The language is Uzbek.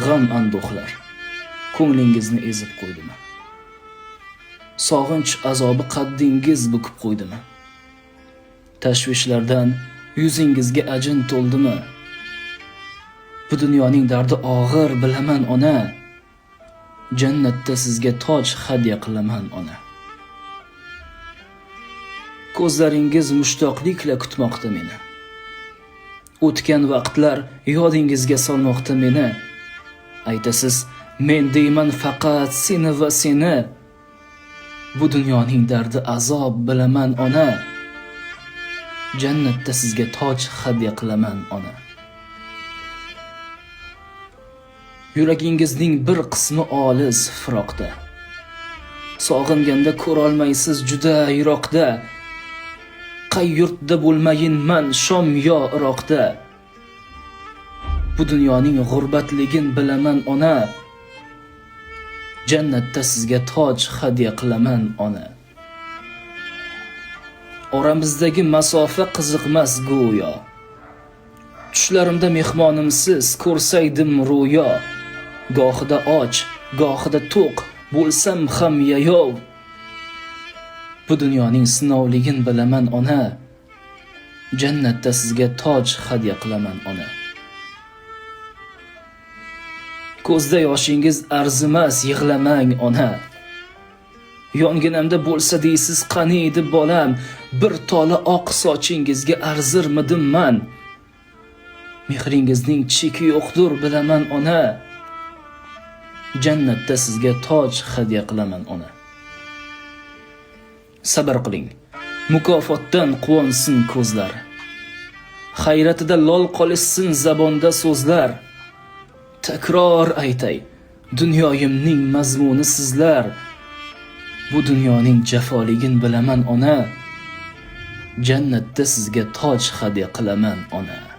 g'am anduhlar ko'nglingizni ezib qo'ydimi? Sog'inch azobi qaddingiz bukib qo'ydimi? Tashvishlardan yuzingizga ajin to'ldimi? Bu dunyoning dardi og'ir bilaman ona. Jannatda sizga toj hadya qilaman ona. Ko'zlaringiz mushtoqlikla kutmoqda meni. O'tgan vaqtlar yodingizga solmoqda meni. Aytasiz, men deyman faqat seni va seni. Bu dunyoning dardi azob bilaman ona. Jannatda sizga toj hadya qilaman ona. Yuragingizning bir qismi olis firoqda. Sog'inganda ko'rolmaysiz juda yiroqda. Qay yurtda bo'lmayinman Shom yo Iroqda. Bu dunyoning g'urbatligin bilaman ona. Jannatda sizga toj hadya qilaman ona. Oramizdagi masofa qiziqmas go'yo. Tushlarimda mehmonimsiz ko'rsaydim ro'yo. Gohida och, gohida to'q bo'lsam ham yayov. Bu dunyoning sinovligin bilaman ona. Jannatda sizga toj hadya qilaman ona. Ko'zda yoshingiz arzimas yig'lamang ona. Yonginamda bo'lsa deysiz qani edi bolam. Bir tola oq sochingizga arzirmidim man. Mehringizning cheki yo'qdir bilaman ona. Jannatda sizga toj hadya qilaman ona. Sabr qiling. Mukofotdan quvonsin ko'zlar. Hayratida lol qolishsin zabonda so'zlar. Takror aytay, dunyoyimning mazmuni sizlar. Bu dunyoning jafoligin bilaman ona. Jannatda sizga toj hadya qilaman ona.